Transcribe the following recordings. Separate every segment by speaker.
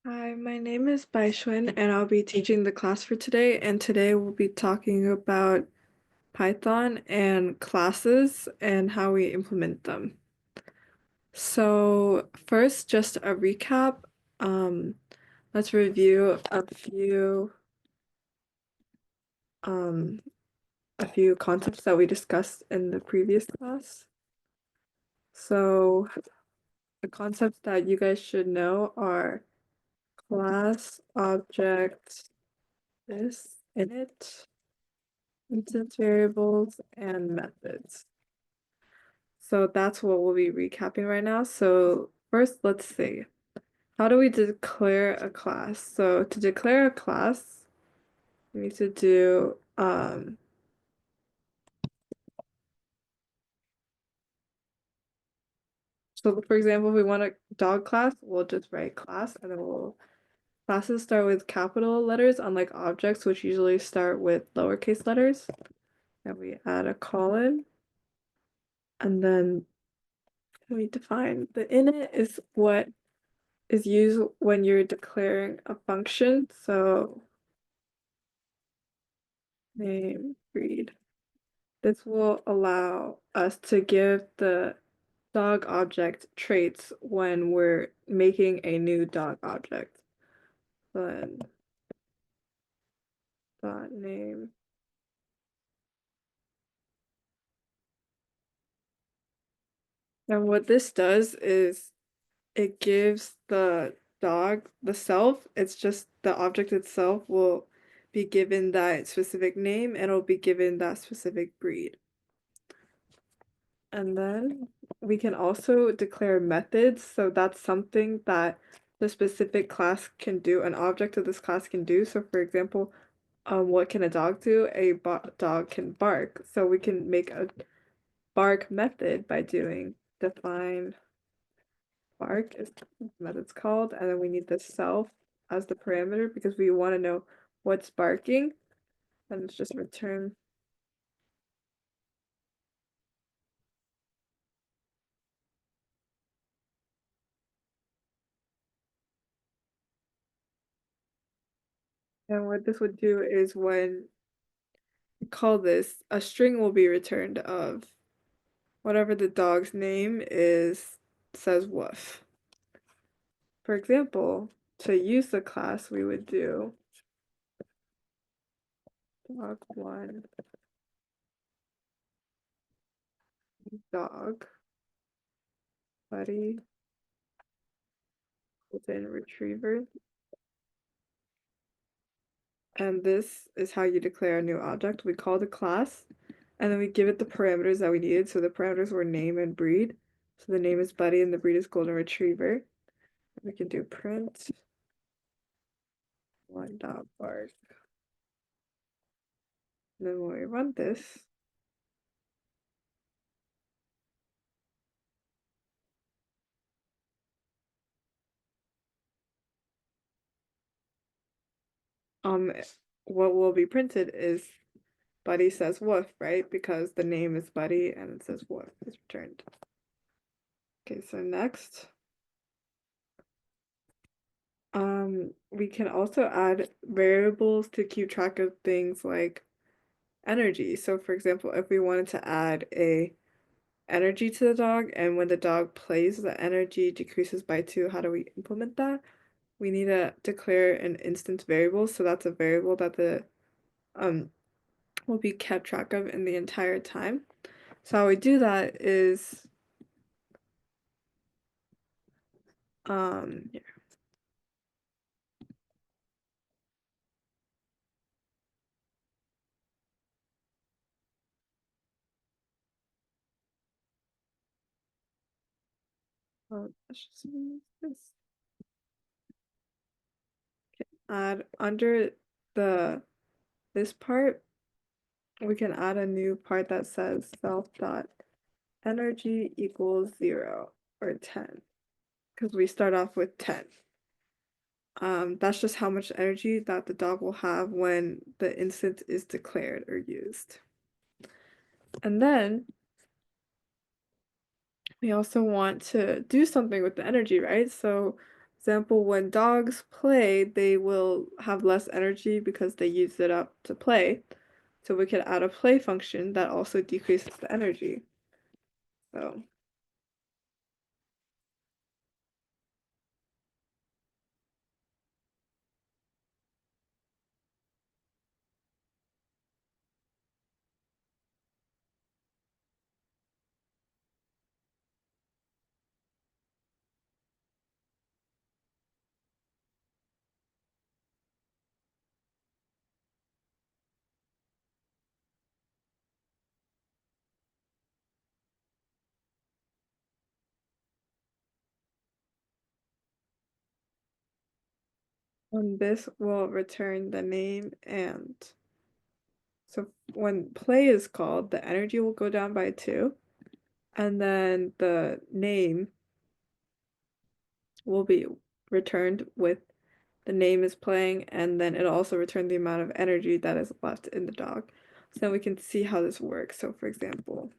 Speaker 1: Hi, my name is Baishun and I'll be teaching the class for today. And today we'll be talking about Python and classes and how we implement them. So first, just a recap. Um, let's review um, a few concepts that we discussed in the previous class. So the concepts that you guys should know are class, object, this, init, instance variables, and methods. So that's what we'll be recapping right now. So first, let's see. How do we declare a class? So to declare a class, we need to do so for example, if we want a dog class, we'll just write class and then classes start with capital letters, unlike objects, which usually start with lowercase letters. And we add a colon, and then we define the init is what is used when you're declaring a function. So name, breed. This will allow us to give the dog object traits when we're making a new dog object. Then dot name. And what this does is it gives the dog the self. It's just the object itself will be given that specific name and it'll be given that specific breed. And then we can also declare methods. So that's something that the specific class can do, an object of this class can do. So for example, what can a dog do? A dog can bark. So we can make a bark method by doing define bark is the method's called, and then we need the self as the parameter because we want to know what's barking, and it's just return. And what this would do is when we call this, a string will be returned of whatever the dog's name is, says woof. For example, to use the class, we would do dog1 dog buddy golden retriever. And this is how you declare a new object. We call the class and then we give it the parameters that we needed. So the parameters were name and breed. So the name is buddy and the breed is golden retriever. We can do print one dot bark. And then when we run this, um, what will be printed is Buddy says woof, right? Because the name is Buddy and it says woof is returned. Okay, so next, we can also add variables to keep track of things like energy. So for example, if we wanted to add a energy to the dog and when the dog plays, the energy decreases by 2, how do we implement that? We need to declare an instance variable. So that's a variable that the um will be kept track of in the entire time. So how we do that is yeah. Let's just use this. Add under the this part, we can add a new part that says self dot energy equals 0 or 10 because we start off with 10. That's just how much energy that the dog will have when the instance is declared or used. And then we also want to do something with the energy, right? So example, when dogs play, they will have less energy because they use it up to play. So we could add a play function that also decreases the energy. So this will return the name, and so when play is called, the energy will go down by 2, and then the name will be returned with the name is playing, and then it'll also return the amount of energy that is left in the dog. So then we can see how this works. So for example,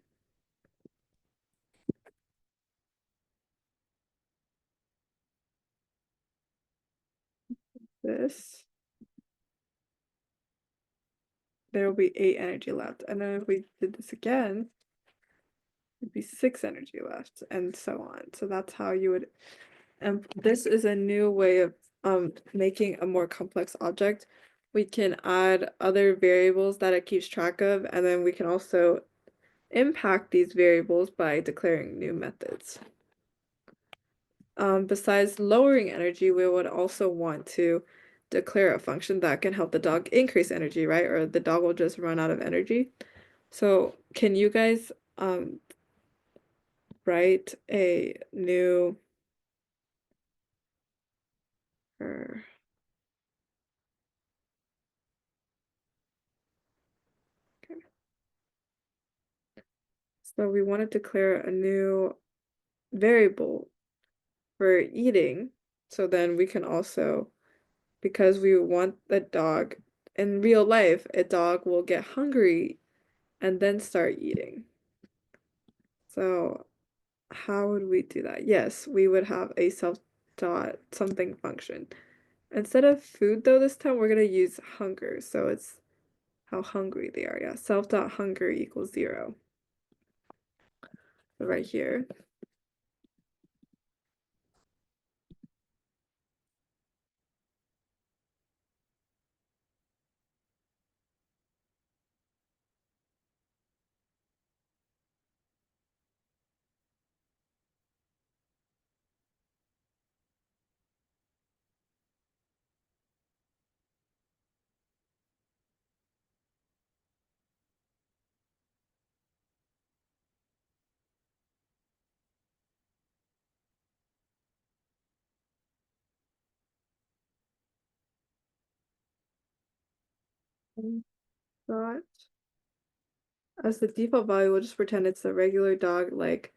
Speaker 1: this, there will be 8 energy left. And then if we did this again, it'd be 6 energy left, and so on. So that's how you would, and this is a new way of making a more complex object. We can add other variables that it keeps track of, and then we can also impact these variables by declaring new methods. Besides lowering energy, we would also want to declare a function that can help the dog increase energy, right? Or the dog will just run out of energy. So can you guys write a new or okay. So we want to declare a new variable for eating. So then we can also, because we want the dog in real life, a dog will get hungry and then start eating. So how would we do that? Yes, we would have a self dot something function. Instead of food though, this time we're gonna use hunger. So it's how hungry they are. Yeah, self dot hunger equals 0. So right here. Dot as the default value, we'll just pretend it's a regular dog, like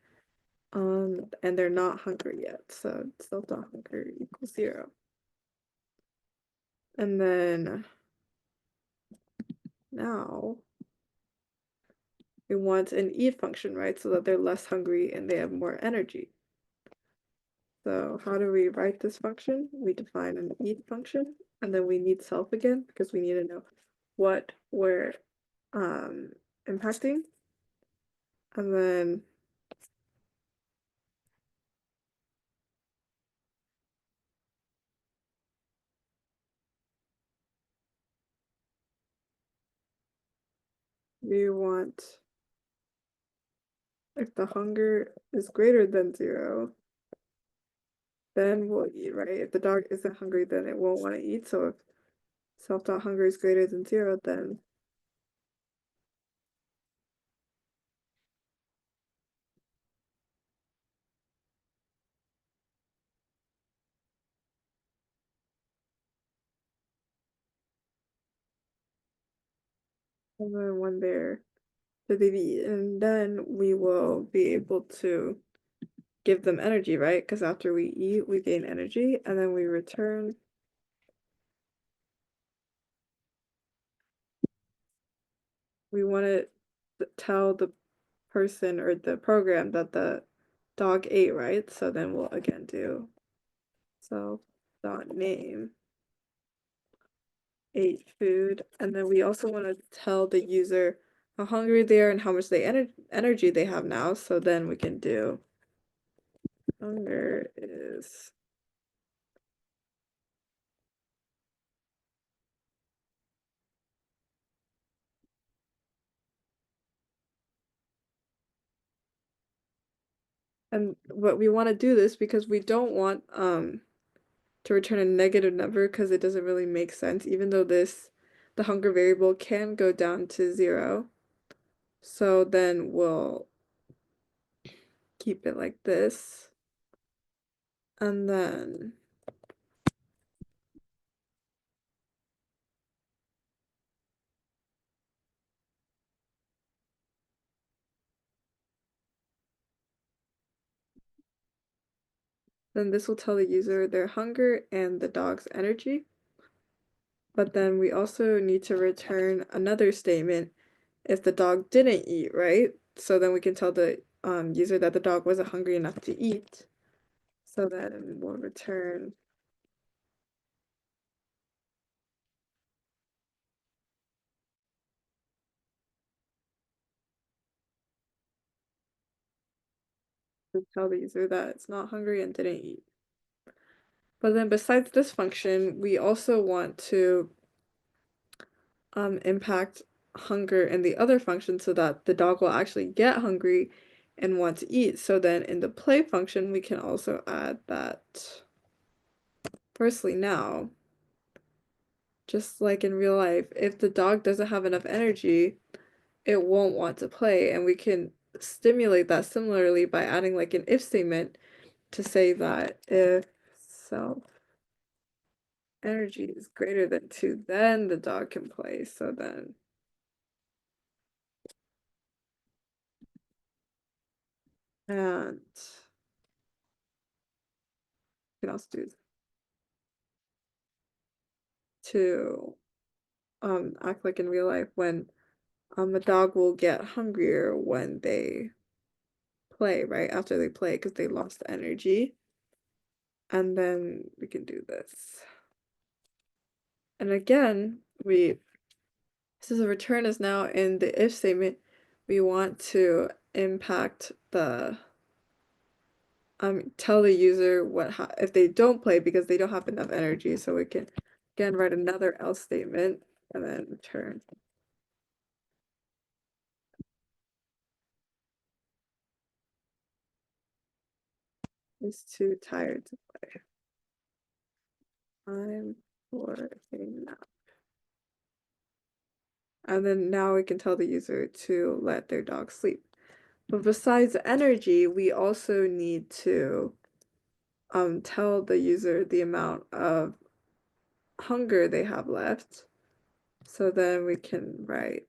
Speaker 1: and they're not hungry yet. So self dot hunger equals 0. And then now we want an eat function, right? So that they're less hungry and they have more energy. So how do we write this function? We define an eat function, and then we need self again because we need to know what we're impacting. And then we want, if the hunger is greater than 0, then we'll eat, right? If the dog isn't hungry, then it won't want to eat. So if self.hunger is greater than 0, then and then when they're they've eaten, and then we will be able to give them energy, right? Because after we eat, we gain energy, and then we return. We want to tell the person or the program that the dog ate, right? So then we'll again do self dot name ate food, and then we also want to tell the user how hungry they are and how much energy they have now. So then we can do hunger is and what we want to do this because we don't want to return a negative number because it doesn't really make sense, even though the hunger variable can go down to 0. So then we'll keep it like this. And then this will tell the user their hunger and the dog's energy. But then we also need to return another statement if the dog didn't eat, right? So then we can tell the user that the dog wasn't hungry enough to eat. So then we'll return to tell the user that it's not hungry and didn't eat. But then besides this function, we also want to impact hunger in the other function so that the dog will actually get hungry and want to eat. So then in the play function, we can also add that firstly now, just like in real life, if the dog doesn't have enough energy, it won't want to play. And we can stimulate that similarly by adding like an if statement to say that if self energy is greater than 2, then the dog can play. So then and you can also do to act like in real life when the dog will get hungrier when they play, right? After they play because they lost energy. And then we can do this. And again, since the return is now in the if statement, we want to impact the tell the user if they don't play because they don't have enough energy. So we can again write another else statement and then return is too tired to play. Time for a nap. And then now we can tell the user to let their dog sleep. But besides energy, we also need to tell the user the amount of hunger they have left. So then we can write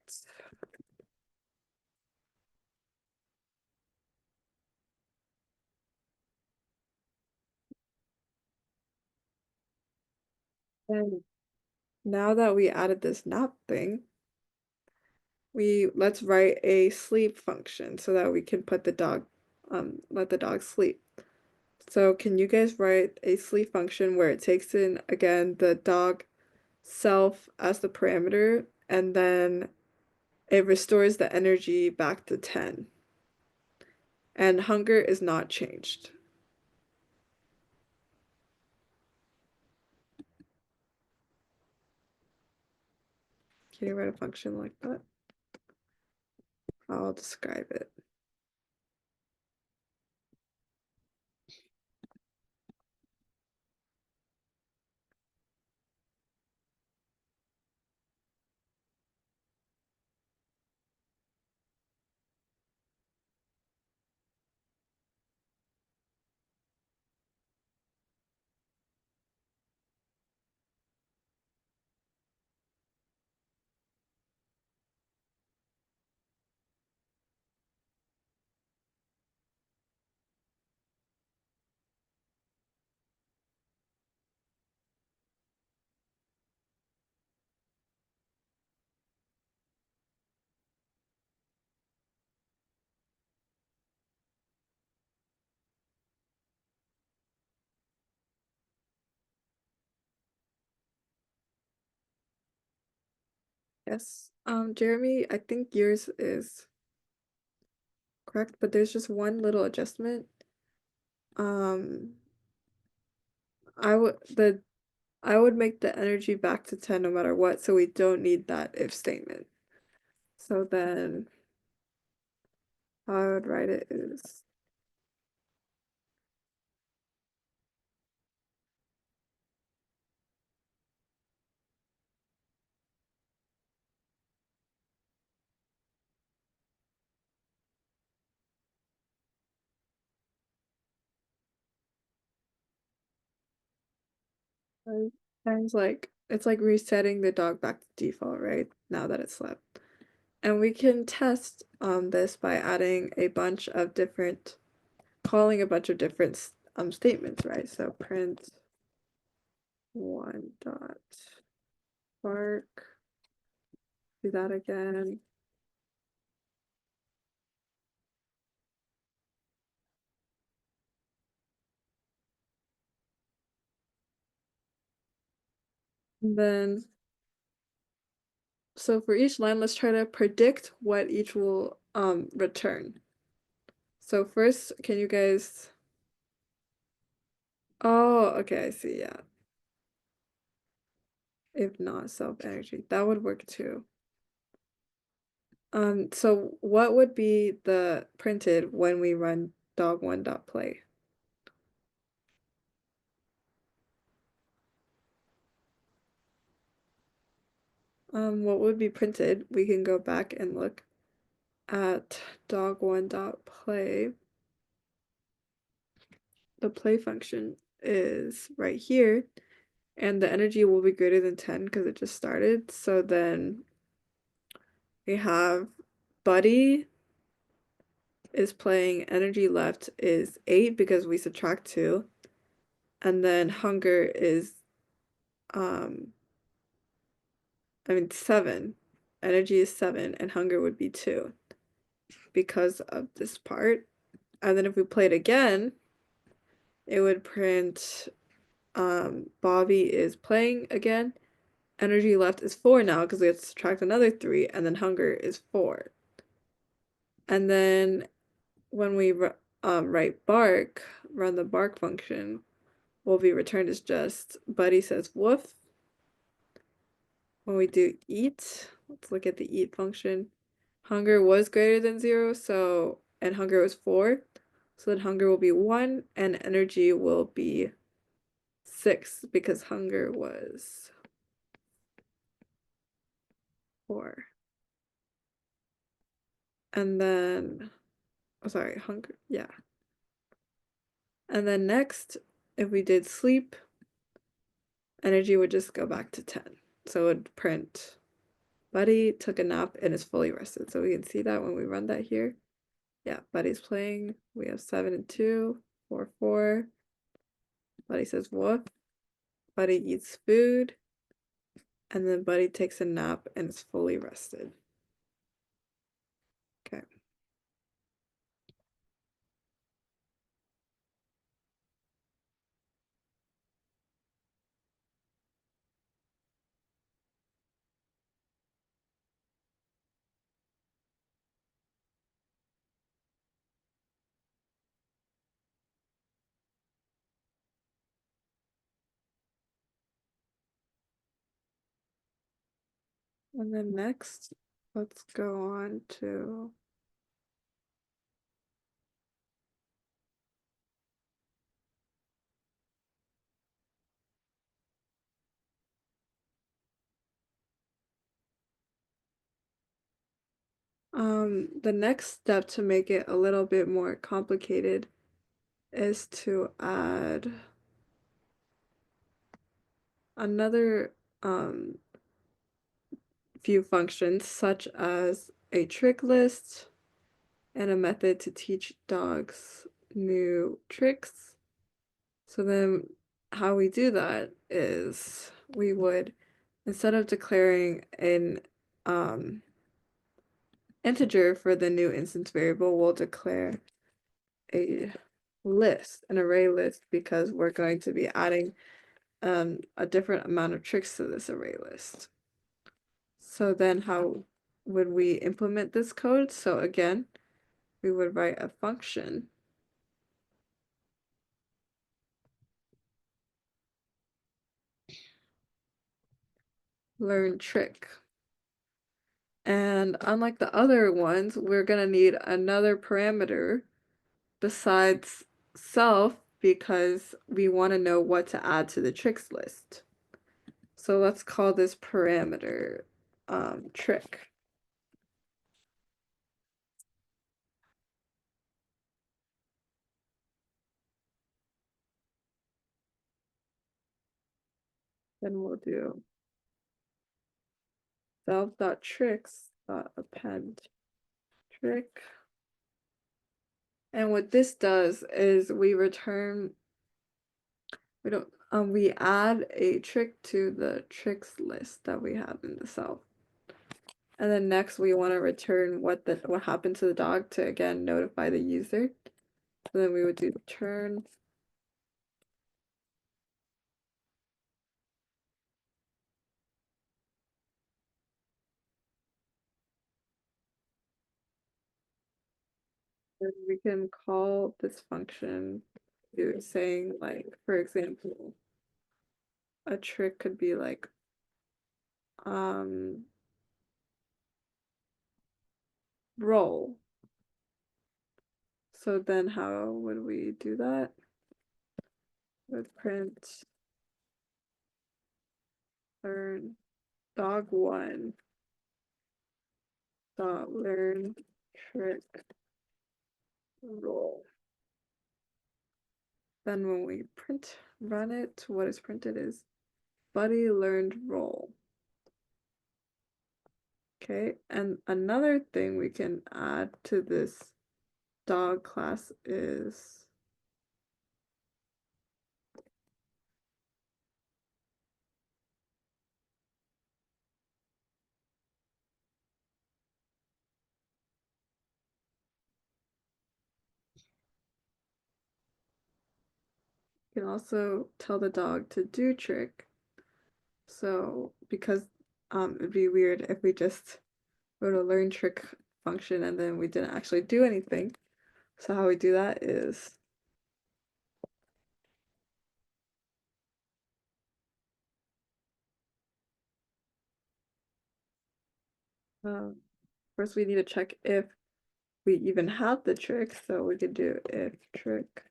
Speaker 1: and now that we added this nap thing, let's write a sleep function so that we can put the dog let the dog sleep. So can you guys write a sleep function where it takes in again the dog self as the parameter and then it restores the energy back to 10 and hunger is not changed. Can you write a function like that? I'll describe it. Yes. Jeremy, I think yours is correct, but there's just one little adjustment. Um, I would make the energy back to 10 no matter what, so we don't need that if statement. So then how I would write it is times like it's like resetting the dog back to default, right? Now that it slept. And we can test this by adding a bunch of different calling a bunch of different statements, right? So print one dot bark. Do that again. And then so for each line, let's try to predict what each will return. So first, can you guys oh, okay, I see, yeah. If not self-energy, that would work too. So what would be the printed when we run dog1.play? What would be printed? We can go back and look at dog1.play. The play function is right here, and the energy will be greater than 10 because it just started. So then we have Buddy is playing, energy left is 8 because we subtract 2, and then hunger is um 7. Energy is 7 and hunger would be 2 because of this part. And then if we play it again, it would print Bobby is playing again. Energy left is 4 now because we have to subtract another 3, and then hunger is 4. And then when we write bark, run the bark function, what will be returned is just Buddy says woof. When we do eat, let's look at the eat function. Hunger was greater than 0, so and hunger was 4. So then hunger will be 1 and energy will be 6 because hunger was 4. And then oh sorry, hunger, yeah. And then next, if we did sleep, energy would just go back to 10. So it would print Buddy took a nap and is fully rested. So we can see that when we run that here. Yeah, Buddy's playing. We have 7 and 2, 4, 4. Buddy says woof. Buddy eats food. And then Buddy takes a nap and is fully rested. Okay. And then next, let's go on to the next step to make it a little bit more complicated is to add another few functions such as a trick list and a method to teach dogs new tricks. So then how we do that is we would, instead of declaring an integer for the new instance variable, we'll declare a list, an array list, because we're going to be adding a different amount of tricks to this array list. So then how would we implement this code? So again, we would write a function. Learn trick. And unlike the other ones, we're going to need another parameter besides self because we want to know what to add to the tricks list. So let's call this parameter trick. Then we'll do self.tricks.append trick. And what this does is we add a trick to the tricks list that we have in the self. And then next we want to return what happened to the dog to again notify the user. So then we would do return. And we can call this function saying like, for example, a trick could be like roll. So then how would we do that? With print learn dog1 dot learn trick roll. Then when we run it, what is printed is buddy learned roll. Okay, and another thing we can add to this dog class is you can also tell the dog to do trick. So because it'd be weird if we just wrote a learn trick function and then we didn't actually do anything. So how we do that is first we need to check if we even have the trick. So we could do if trick.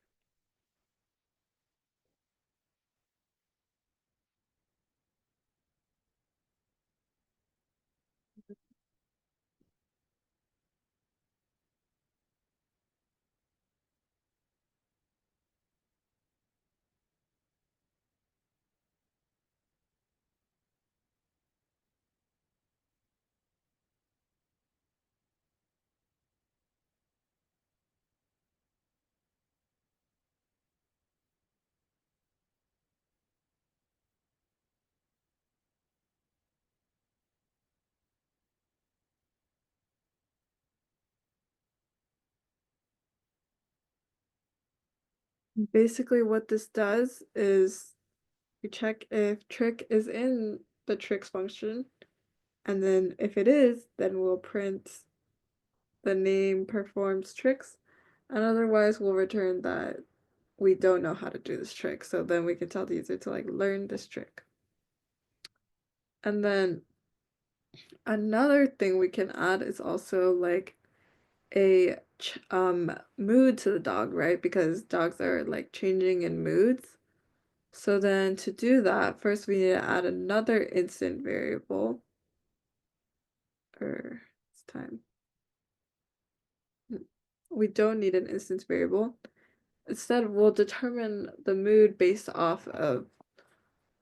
Speaker 1: Basically what this does is we check if trick is in the tricks function, and then if it is, then we'll print the name performs tricks, and otherwise we'll return that we don't know how to do this trick. So then we can tell the user to like learn this trick. And then another thing we can add is also like a mood to the dog, right? Because dogs are like changing in moods. So then to do that, first we need to add another instant variable. Or it's time. We don't need an instance variable. Instead, we'll determine the mood based off of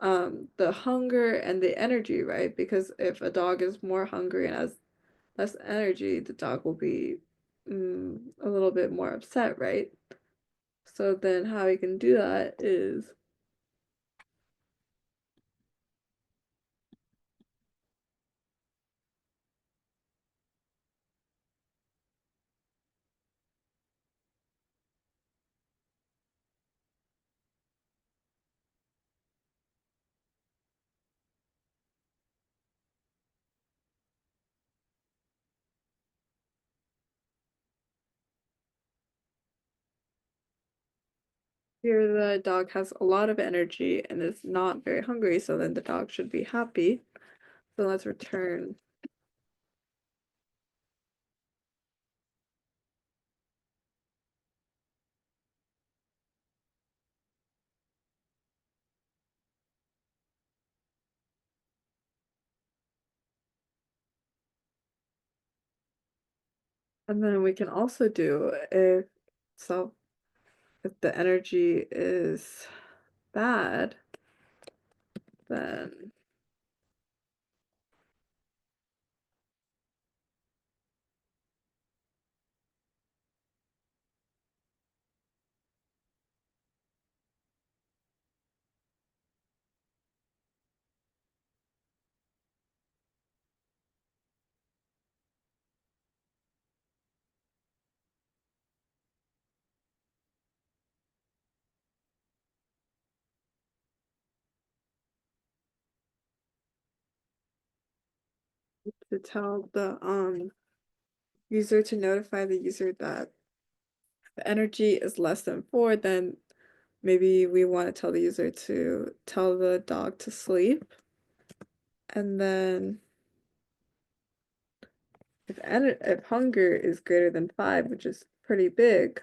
Speaker 1: the hunger and the energy, right? Because if a dog is more hungry and has less energy, the dog will be a little bit more upset, right? So then how we can do that is Here the dog has a lot of energy and is not very hungry, so then the dog should be happy. So let's return. And then we can also do so if the energy is bad, then to tell the user to notify the user that the energy is less than 4, then maybe we want to tell the user to tell the dog to sleep. And then if hunger is greater than 5, which is pretty big,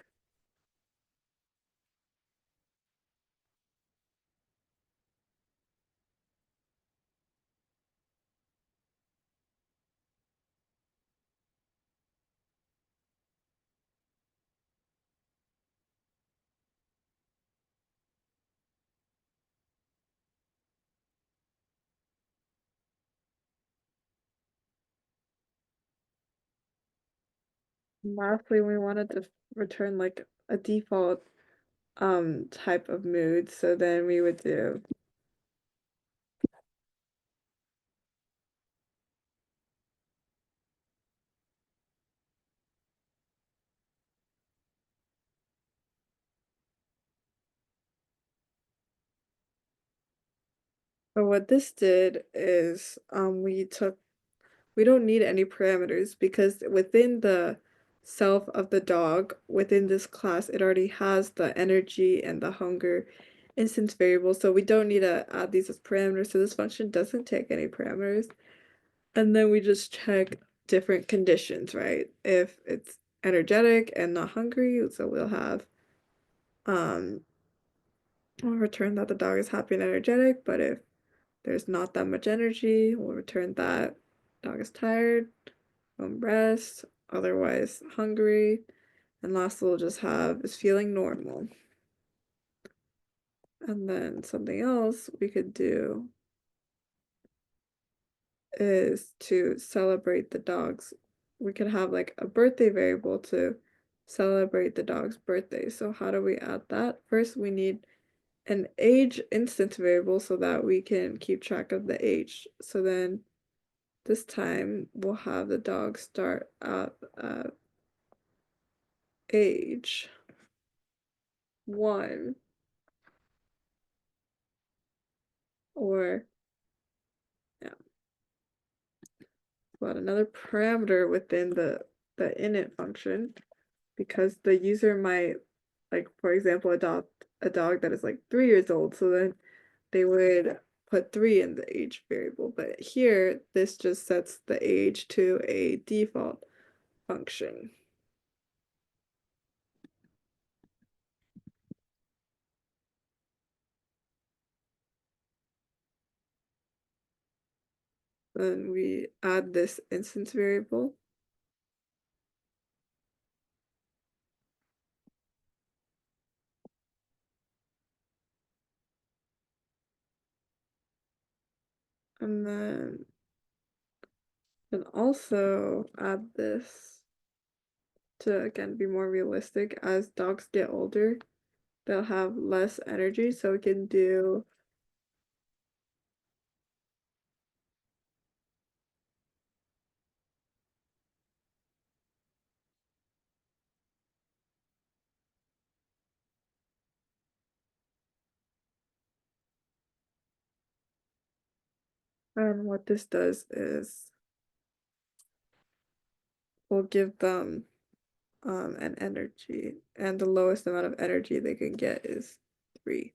Speaker 1: lastly, we wanted to return like a default type of mood. So then we would do but what this did is we don't need any parameters because within the self of the dog, within this class, it already has the energy and the hunger instance variables. So we don't need to add these as parameters. So this function doesn't take any parameters. And then we just check different conditions, right? If it's energetic and not hungry, so um we'll return that the dog is happy and energetic, but if there's not that much energy, we'll return that dog is tired, rest, otherwise hungry, and last we'll just have is feeling normal. And then something else we could do is to celebrate the dog's, we could have like a birthday variable to celebrate the dog's birthday. So how do we add that? First, we need an age instance variable so that we can keep track of the age. So then this time we'll have the dog start at age 1, or yeah, but another parameter within the init function, because the user might, like for example, adopt a dog that is like 3 years old, so then they would put 3 in the age variable. But here this just sets the age to a default function. Then we add this instance variable, and then also add this to again be more realistic. As dogs get older, they'll have less energy, so we can do and what this does is we'll give them an energy, and the lowest amount of energy they can get is 2 and 3.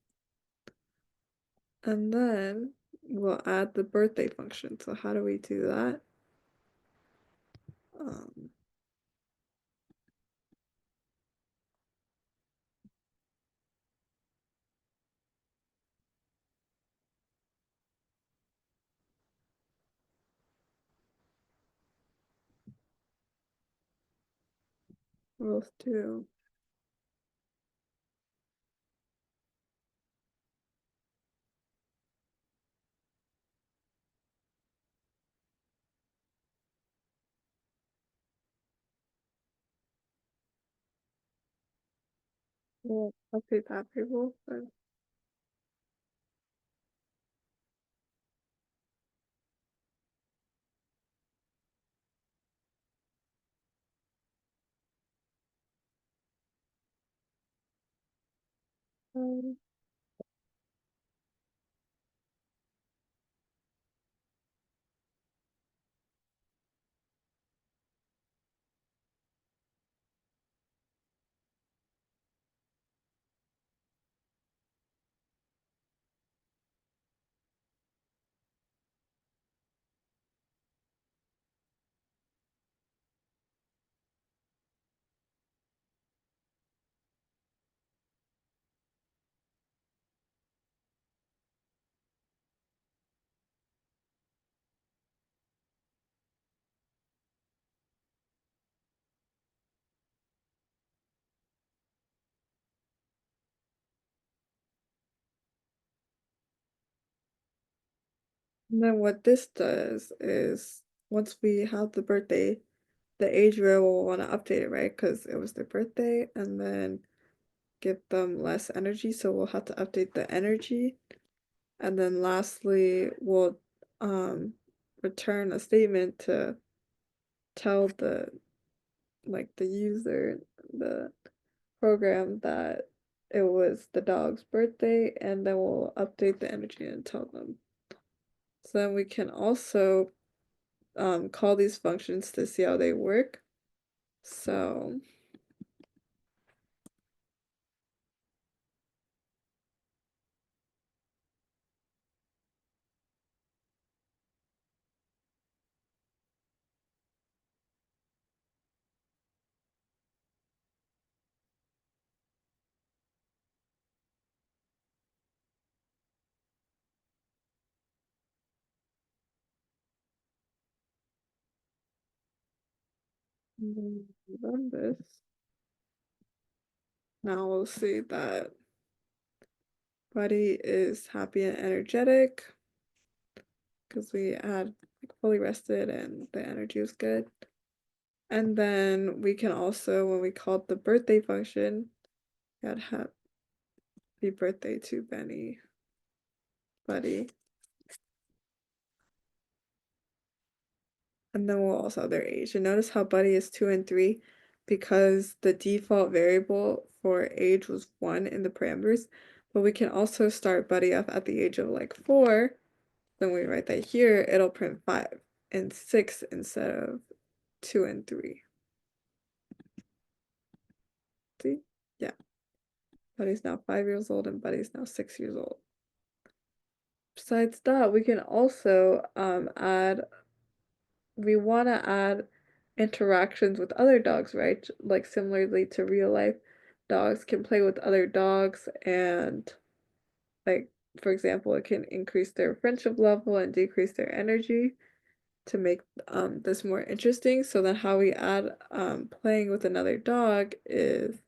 Speaker 1: And then we'll add the birthday function. So how do we do that? Um, we'll do we'll update that variable. But um, and then what this does is once we have the birthday, the age variable will want to update it, right? Because it was their birthday, and then give them less energy. So we'll have to update the energy. And then lastly, we'll return a statement to tell the user, the program, that it was the dog's birthday, and then we'll update the energy and tell them. So then we can also call these functions to see how they work. So run this. Now we'll see that Buddy is happy and energetic because we had fully rested and the energy was good. And then we can also, when we called the birthday function, add happy birthday to Buddy. And then we'll also have their age. And notice how Buddy is 2 and 3 because the default variable for age was 1 in the parameters. But we can also start Buddy off at the age of like 4. Then we write that here, it'll print 5 and 6 instead of 2 and 3. See? Yeah. Buddy's now 5 years old and Buddy's now 6 years old. Besides that, we can also we want to add interactions with other dogs, right? Like similarly to real life, dogs can play with other dogs, and like for example, it can increase their friendship level and decrease their energy to make this more interesting. So then how we add playing with another dog is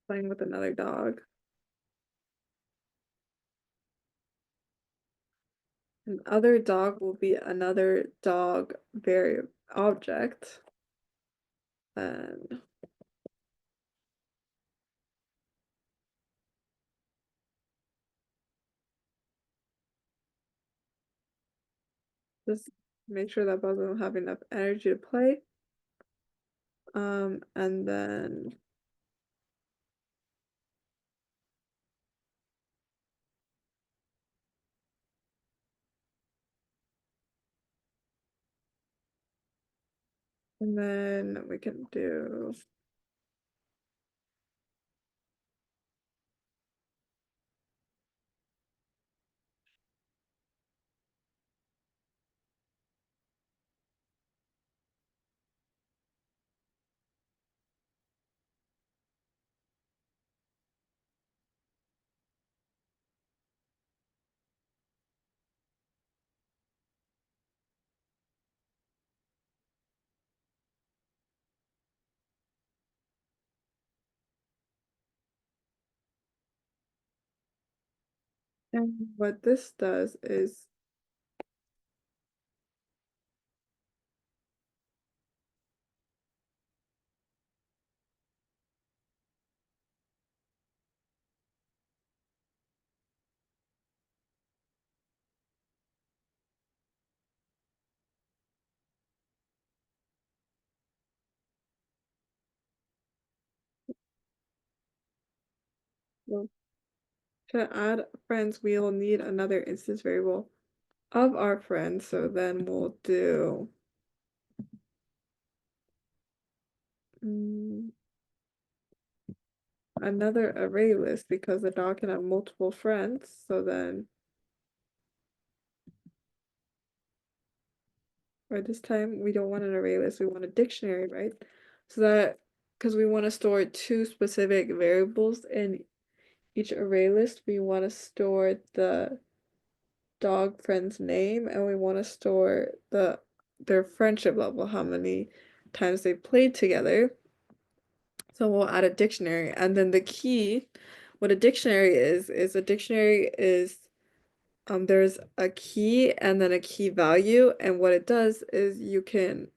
Speaker 1: playing with another dog. An other dog will be another dog variable object. And just make sure that both of them have enough energy to play. And then And then we can do and what this does is well, to add friends, we'll need another instance variable of our friend. So then we'll do another array list because the dog can have multiple friends. So then, or this time we don't want an array list, we want a dictionary, right? So that because we want to store two specific variables in each array list, we want to store the dog friend's name and we want to store their friendship level, how many times they played together. So we'll add a dictionary, and then the key, what a dictionary is a dictionary is there's a key and then a key value, and what it does is you can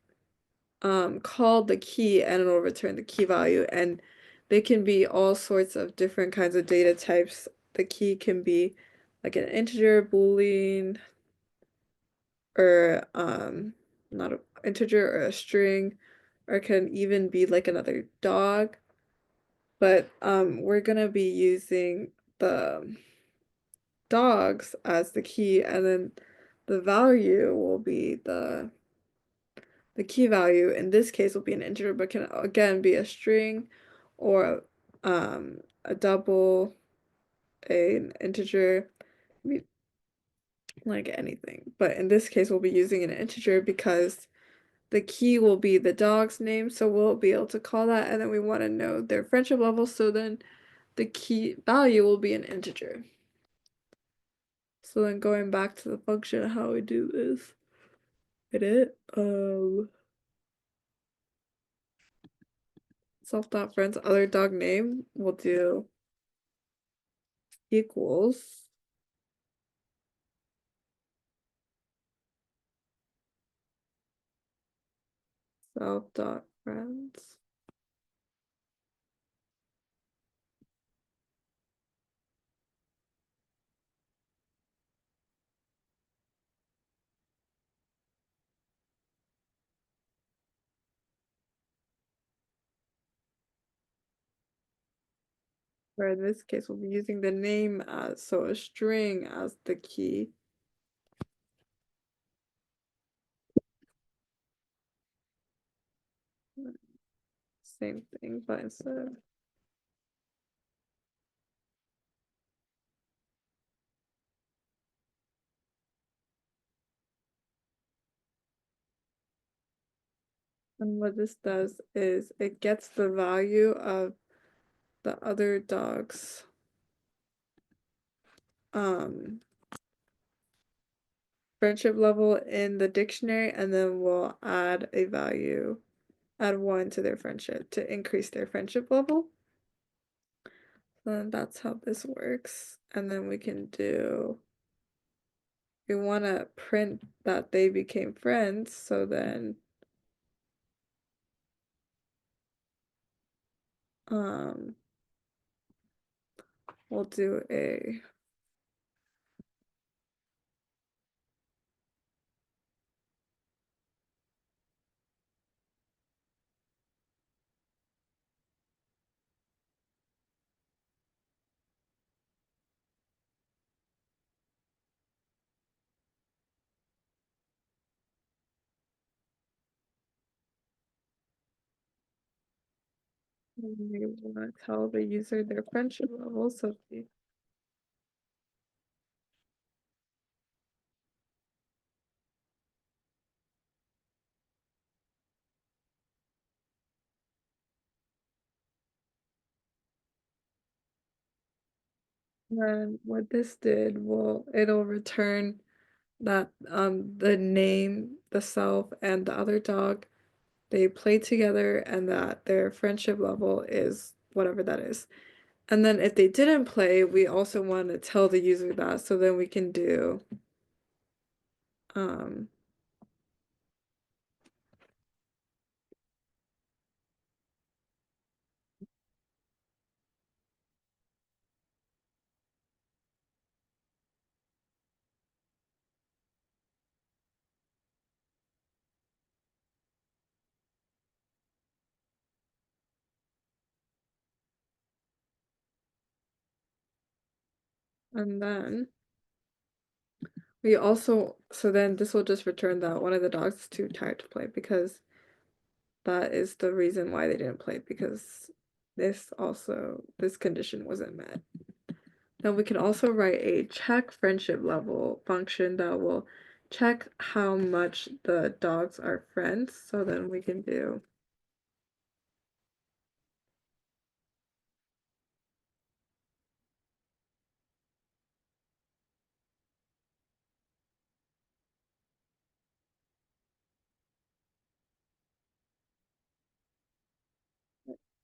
Speaker 1: call the key and it'll return the key value, and they can be all sorts of different kinds of data types. The key can be like an integer, boolean, or not an integer or a string, or it can even be like another dog. But we're gonna be using the dogs as the key, and then the value will be the key value. In this case will be an integer, but can again be a string or a double, an integer, like anything. But in this case we'll be using an integer because the key will be the dog's name, so we'll be able to call that, and then we want to know their friendship level, so then the key value will be an integer. So then going back to the function, how we do is it self.friends other dog name, we'll do equals self.friends. Where in this case we'll be using the name as, so a string as the key. Same thing, but instead of and what this does is it gets the value of the other dog's friendship level in the dictionary, and then we'll add a value, add one to their friendship to increase their friendship level. So that's how this works. And then we can do, we want to print that they became friends, so then we'll do a We want to tell the user their friendship level, so then what this did it'll return that the name, the self, and the other dog, they play together and that their friendship level is whatever that is. And then if they didn't play, we also want to tell the user that, so then we can do um and then so then this will just return that one of the dogs is too tired to play, because that is the reason why they didn't play, because this condition wasn't met. Then we can also write a check friendship level function that will check how much the dogs are friends. So then we can do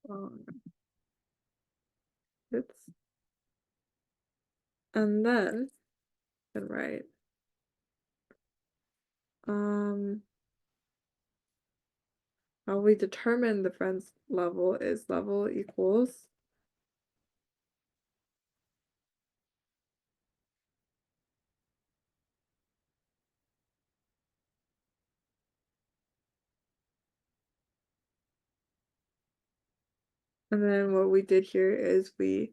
Speaker 1: um, it's and then and write um how we determine the friends level is level equals, and then what we did here is we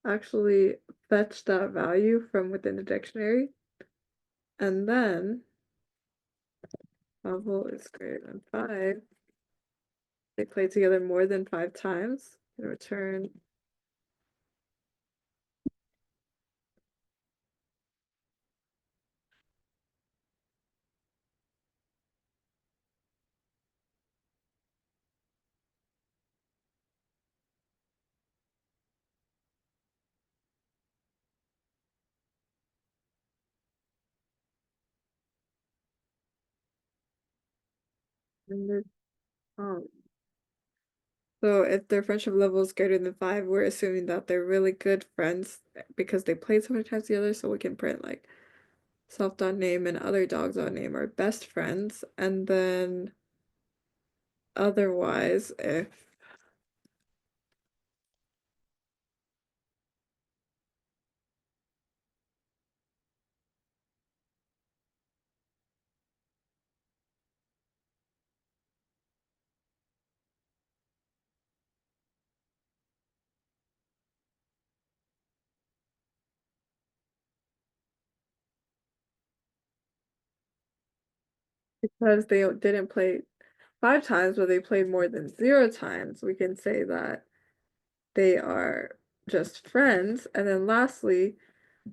Speaker 1: actually fetched that value from within the dictionary, and then level is greater than 5. They play together more than 5 times and return. And this, um, so if their friendship level is greater than 5, we're assuming that they're really good friends because they played so many times together. So we can print like self.name and other dogs.name are best friends. And then otherwise, if because they didn't play 5 times, but they played more than 0 times, we can say that they are just friends. And then lastly,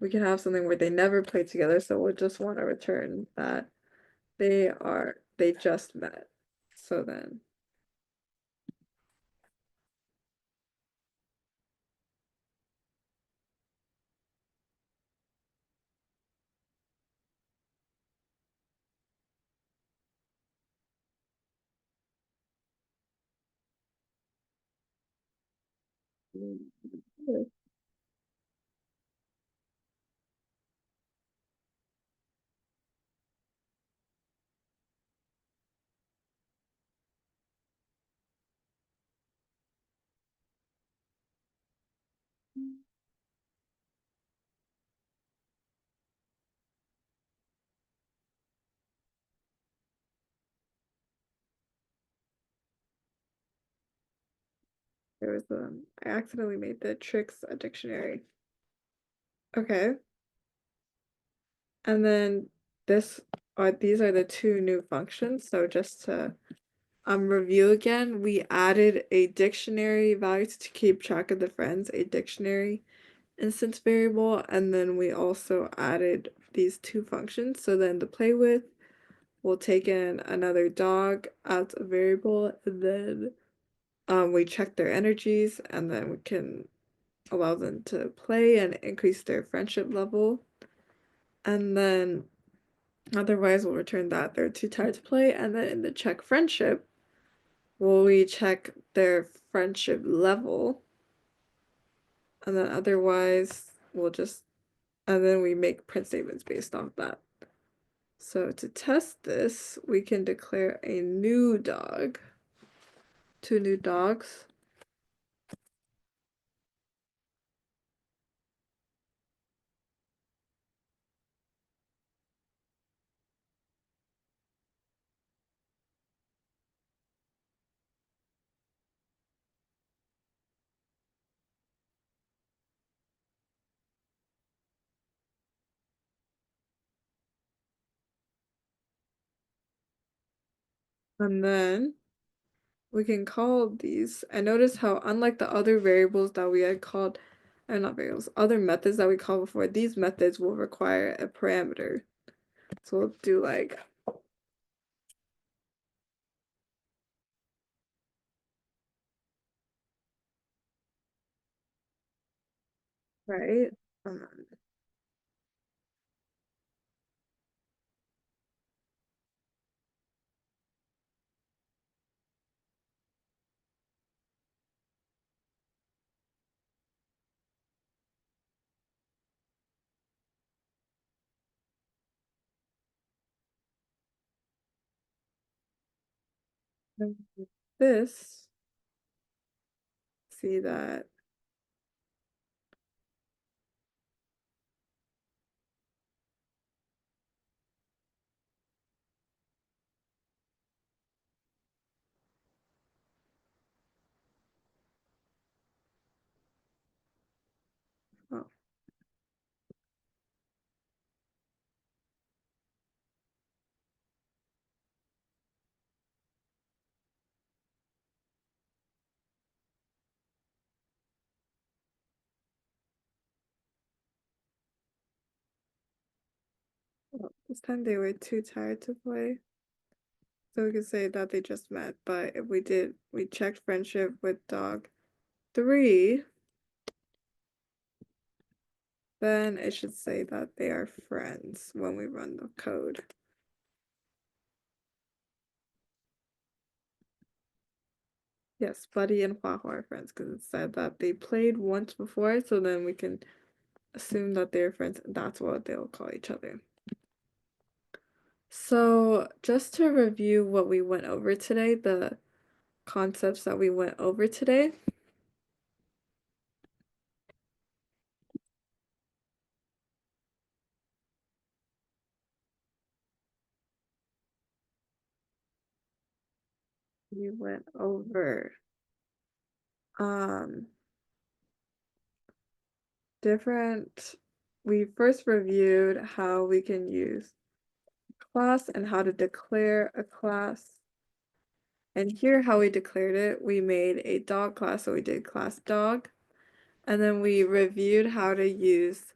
Speaker 1: we can have something where they never played together, so we'll just want to return that they just met. So then I accidentally made the tricks a dictionary. Okay. And then these are the two new functions. So just to review again, we added a dictionary value to keep track of the friends, a dictionary instance variable, and then we also added these two functions. So then the play with will take in another dog as a variable, and then we check their energies, and then we can allow them to play and increase their friendship level. And then otherwise we'll return that they're too tired to play. And then in the check friendship, we check their friendship level. And then otherwise we'll just, and then we make print statements based off that. So to test this, we can declare a new dog, two new dogs. And then we can call these, and notice how unlike the other variables that we had called, not variables, other methods that we called before, these methods will require a parameter. So we'll do like, right? Um, this, see that, oh, this time they were too tired to play. So we could say that they just met, but if we checked friendship with dog 3, then it should say that they are friends when we run the code. Yes, Buddy and Hua are friends because it said that they played once before, so then we can assume that they're friends and that's what they'll call each other. So just to review what we went over today, the concepts that we went over today. We went over um different, we first reviewed how we can use class and how to declare a class. And here how we declared it, we made a dog class, so we did class dog. And then we reviewed how to use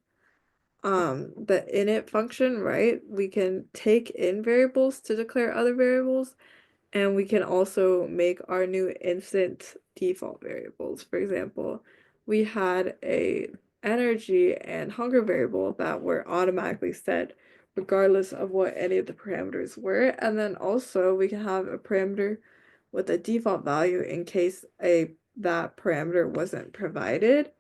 Speaker 1: the init function, right? We can take in variables to declare other variables, and we can also make our new instance default variables. For example, we had a energy and hunger variable that were automatically set regardless of what any of the parameters were. And then also we can have a parameter with a default value in case that parameter wasn't provided.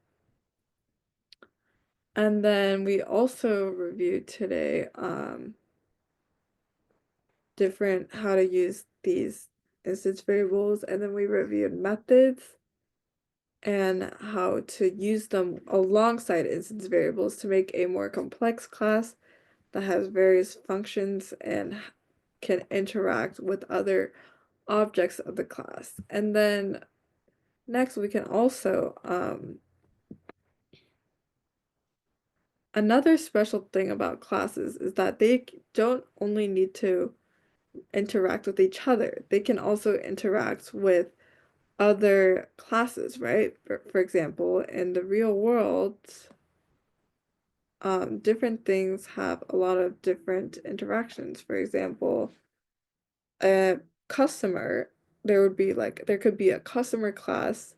Speaker 1: And then we also reviewed today different how to use these instance variables, and then we reviewed methods and how to use them alongside instance variables to make a more complex class that has various functions and can interact with other objects of the class. And then next we can also another special thing about classes is that they don't only need to interact with each other. They can also interact with other classes, right? For example, in the real world, different things have a lot of different interactions. For example, a customer, there could be a customer class,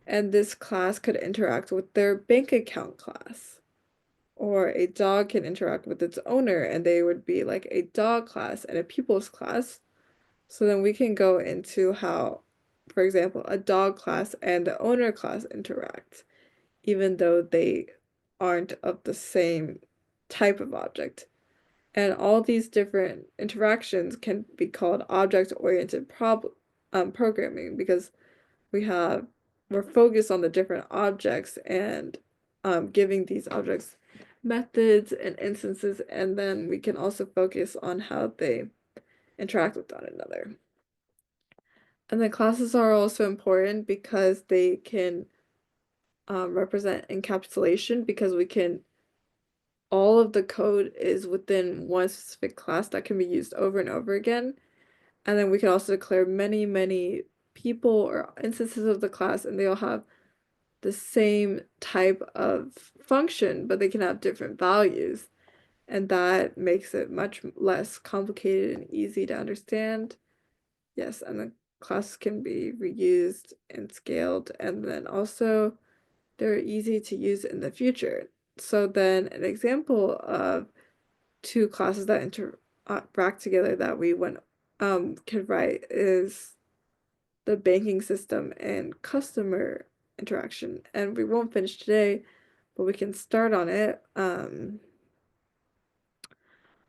Speaker 1: and this class could interact with their bank account class. Or a dog can interact with its owner, and they would be like a dog class and a people's class. So then we can go into how, for example, a dog class and the owner class interact, even though they aren't of the same type of object. And all these different interactions can be called object-oriented programming because we have we're focused on the different objects and giving these objects methods and instances, and then we can also focus on how they interact with one another. And then classes are also important because they can represent encapsulation because we can all of the code is within one specific class that can be used over and over again. And then we can also declare many, many people or instances of the class, and they all have the same type of function, but they can have different values. And that makes it much less complicated and easy to understand. Yes, and the classes can be reused and scaled, and then also they're easy to use in the future. So then an example of two classes that interact together that we could write is the banking system and customer interaction. And we won't finish today, but we can start on it.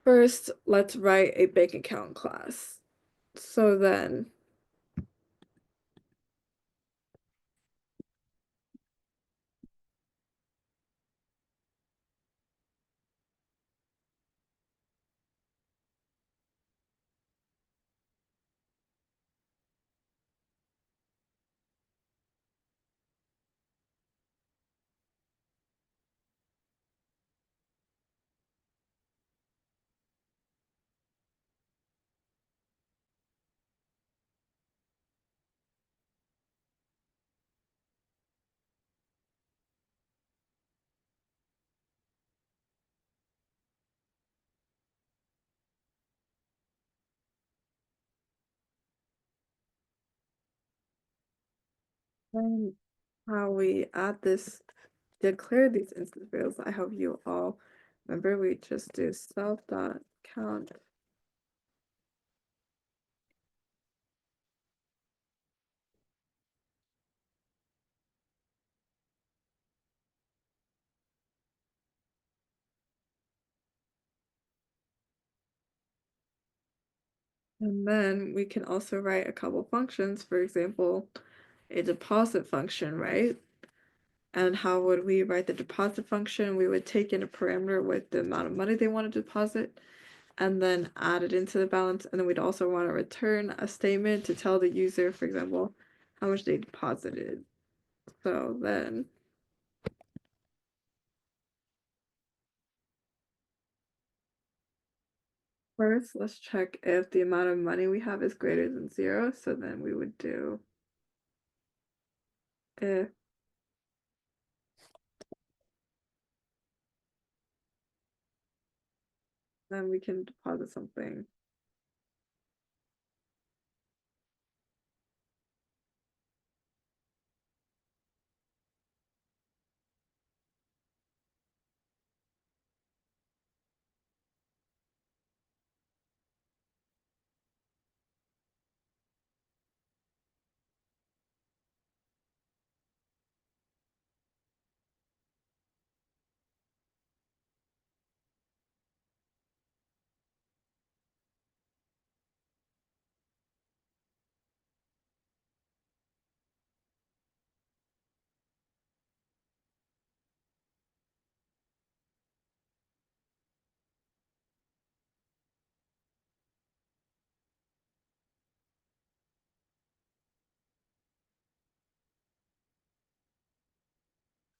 Speaker 1: First, let's write a bank account class. So then um, how we add this, declare these instance variables. I hope you all remember we just do self.count. And then we can also write a couple functions, for example, a deposit function, right? And how would we write the deposit function? We would take in a parameter with the amount of money they want to deposit and then add it into the balance. And then we'd also want to return a statement to tell the user, for example, how much they deposited. So then first, let's check if the amount of money we have is greater than 0. So then we would do if then we can deposit something.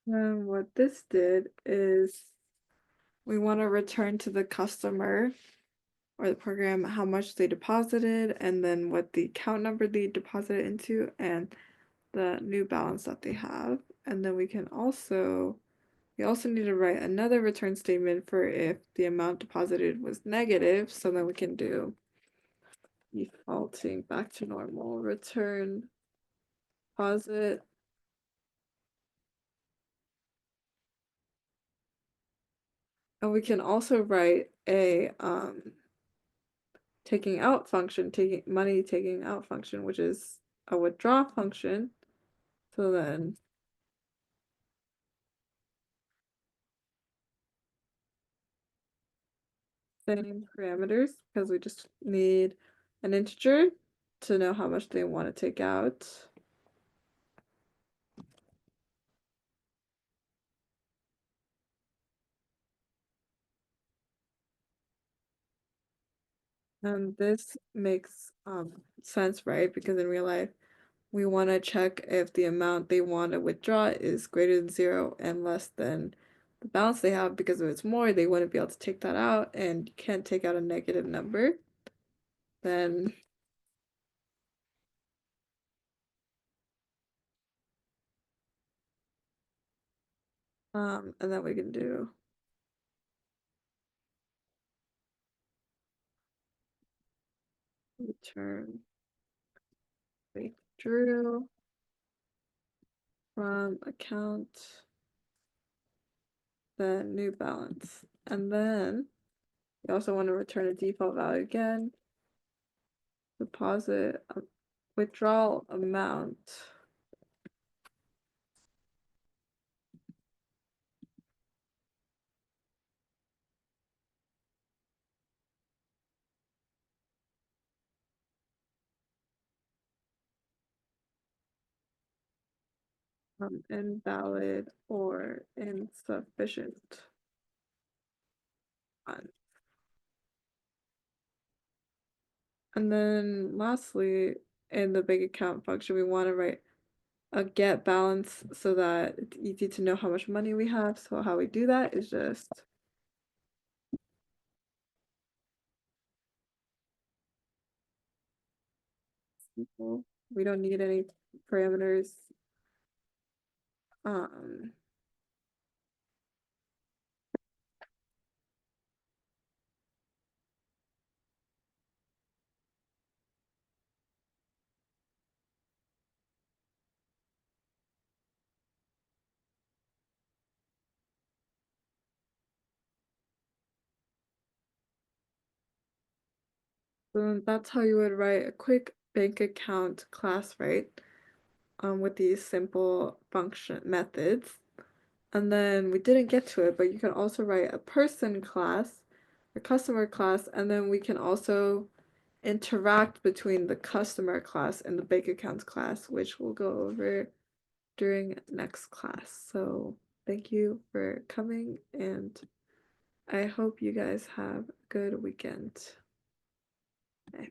Speaker 1: And what this did is we want to return to the customer or the program how much they deposited and then what the account number they deposited into and the new balance that they have. And then we also need to write another return statement for if the amount deposited was negative, so then we can do defaulting back to normal, return deposit. And we can also write a taking out function, taking out function, which is a withdraw function. So then same parameters because we just need an integer to know how much they want to take out. And this makes sense, right? Because in real life, we want to check if the amount they want to withdraw is greater than 0 and less than the balance they have, because if it's more, they wouldn't be able to take that out, and you can't take out a negative number. Then and then we can do return withdrew from account, then new balance. And then we also want to return a default value again, deposit withdrawal amount. Invalid or insufficient funds. And then lastly, in the big account function, we want to write a get balance so that it's easy to know how much money we have. So how we do that is just simple. We don't need any parameters. Um, so that's how you would write a quick bank account class, right? With these simple function methods. And then we didn't get to it, but you can also write a person class, a customer class, and then we can also interact between the customer class and the bank accounts class, which we'll go over during next class. So thank you for coming, and I hope you guys have a good weekend. Bye.